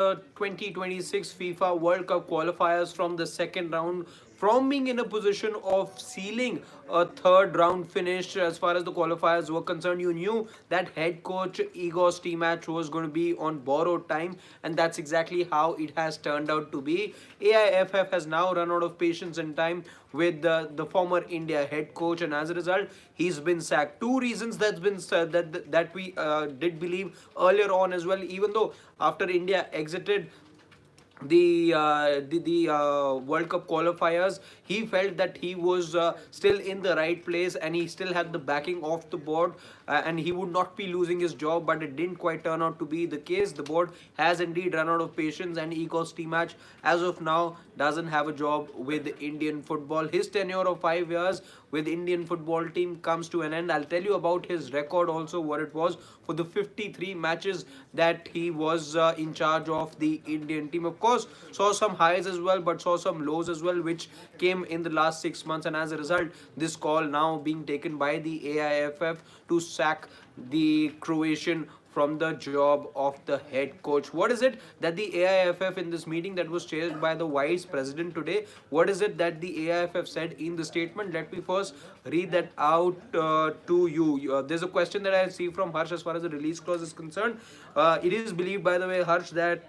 the 2026 FIFA World Cup qualifiers from the second round, from being in a position of sealing a third round finish as far as the qualifiers were concerned. You knew that head coach Igor Stimac was going to be on borrowed time, and that's exactly how it has turned out to be. AIFF has now run out of patience and time with the former India head coach, and as a result, he's been sacked. Two reasons that's been that we did believe earlier on as well, even though after India exited the World Cup qualifiers, he felt that he was still in the right place and he still had the backing of the board, and he would not be losing his job. But it didn't quite turn out to be the case. The board has indeed run out of patience, and Igor Stimac, as of now, doesn't have a job with Indian football. His tenure of 5 years with Indian football team comes to an end. I'll tell you about his record also, what it was for the 53 matches that he was in charge of the Indian team. Of course, saw some highs as well, but saw some lows as well, which came in the last 6 months. And as a result, this call now being taken by the AIFF to sack the Croatian from the job of the head coach. What is it that the AIFF, in this meeting that was chaired by the vice president today, what is it that the AIFF said in the statement? Let me first read that out to you. There's a question that I see from Harsh as far as the release clause is concerned. It is believed, by the way, Harsh, that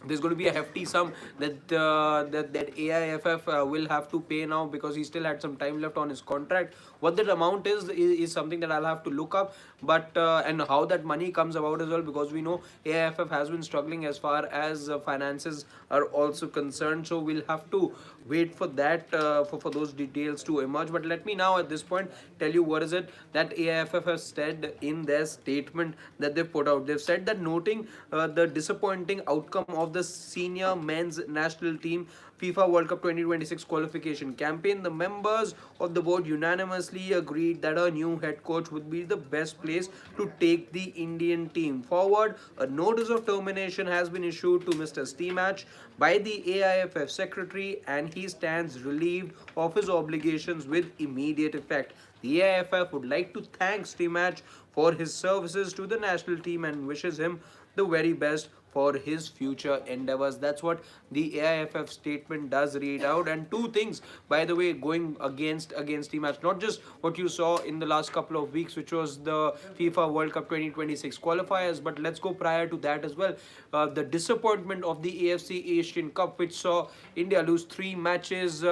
there's going to be a hefty sum that AIFF will have to pay now, because he still had some time left on his contract. What that amount is something that I'll have to look up, but and how that money comes about as well, because we know AIFF has been struggling as far as finances are also concerned. So we'll have to wait for that for those details to emerge. But let me now at this point tell you what is it that AIFF has said in their statement that they've put out. They've said that, noting the disappointing outcome of the senior men's national team FIFA World Cup 2026 qualification campaign, the members of the board unanimously agreed that a new head coach would be the best place to take the Indian team forward. A notice of termination has been issued to Mr. Steamach by the AIFF secretary, and he stands relieved of his obligations with immediate effect. The AIFF would like to thank Steamach for his services to the national team and wishes him the very best for his future endeavors. That's what the AIFF statement does read out. And two things, by the way, going against the match, not just what you saw in the last couple of weeks, which was the FIFA World Cup 2026 qualifiers, but let's go prior to that as well. The disappointment of the AFC Asian Cup, which saw India lose 3 matches,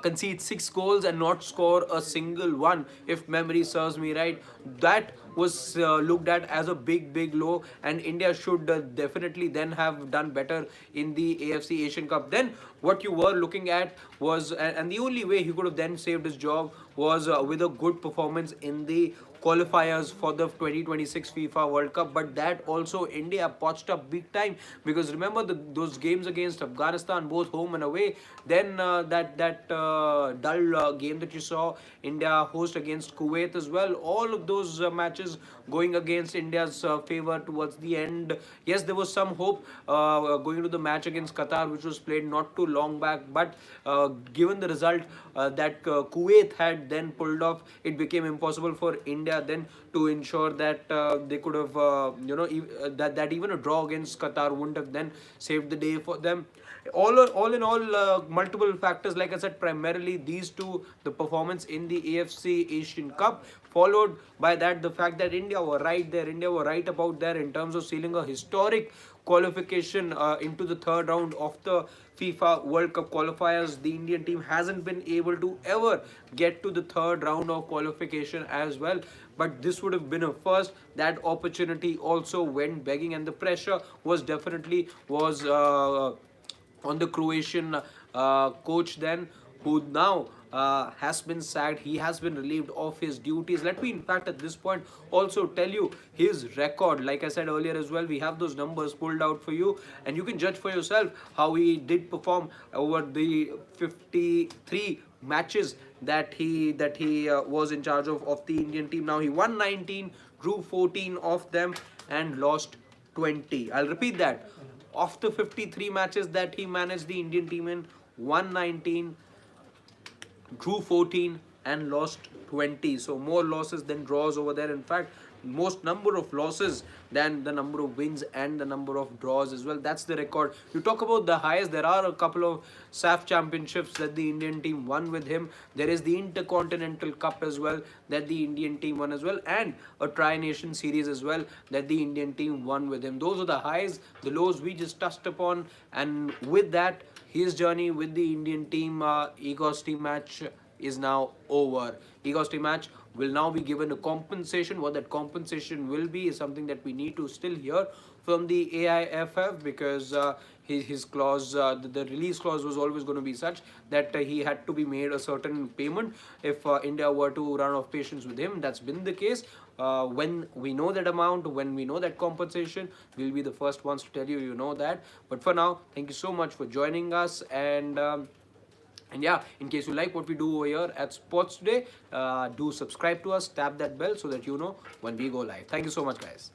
concede 6 goals and not score a single one, if memory serves me right. That was looked at as a big low, and India should definitely then have done better in the AFC Asian Cup. Then what you were looking at was, and the only way he could have then saved his job was with a good performance in the qualifiers for the 2026 FIFA World Cup. But that also India potched up big time, because remember those games against Afghanistan, both home and away. Then that dull game that you saw India host against Kuwait as well. All of those matches going against India's favor towards the end. Yes, there was some hope going to the match against Qatar, which was played not too long back, but given the result that Kuwait had then pulled off, it became impossible for India then to ensure that they could have that even a draw against Qatar wouldn't have then saved the day for them. All in all, multiple factors, like I said, primarily these two: the performance in the AFC Asian Cup, followed by that the fact that India were right there. India were right about there in terms of sealing a historic qualification into the third round of the FIFA World Cup qualifiers. The Indian team hasn't been able to ever get to the third round of qualification as well, but this would have been a first. That opportunity also went begging, and the pressure was definitely on the Croatian coach then, who now has been sacked. He has been relieved of his duties. Let me, in fact, at this point also tell you his record. Like I said earlier as well, we have those numbers pulled out for you, and you can judge for yourself how he did perform over the 53 matches that he was in charge of the Indian team. Now, he won 19, drew 14 of them, and lost 20. I'll repeat that. Of the 53 matches that he managed the Indian team in, won 19, drew 14, and lost 20. So more losses than draws over there. In fact, most number of losses than the number of wins and the number of draws as well. That's the record. You talk about the highest, there are a couple of SAF championships that the Indian team won with him. There is the Intercontinental Cup as well that the Indian team won as well, and a Tri-Nation Series as well that the Indian team won with him. Those are the highs. The lows we just touched upon, and with that, his journey with the Indian team, Igor Stimac, is now over. Igor Stimac will now be given a compensation. What that compensation will be is something that we need to still hear from the AIFF, because his clause, the release clause was always going to be such that he had to be made a certain payment if India were to run off patience with him. That's been the case. When we know that amount, when we know that compensation, we'll be the first ones to tell you, you know that. But for now, thank you so much for joining us, and yeah, in case you like what we do over here at Sports Today, do subscribe to us, tap that bell so that you know when we go live. Thank you so much, guys.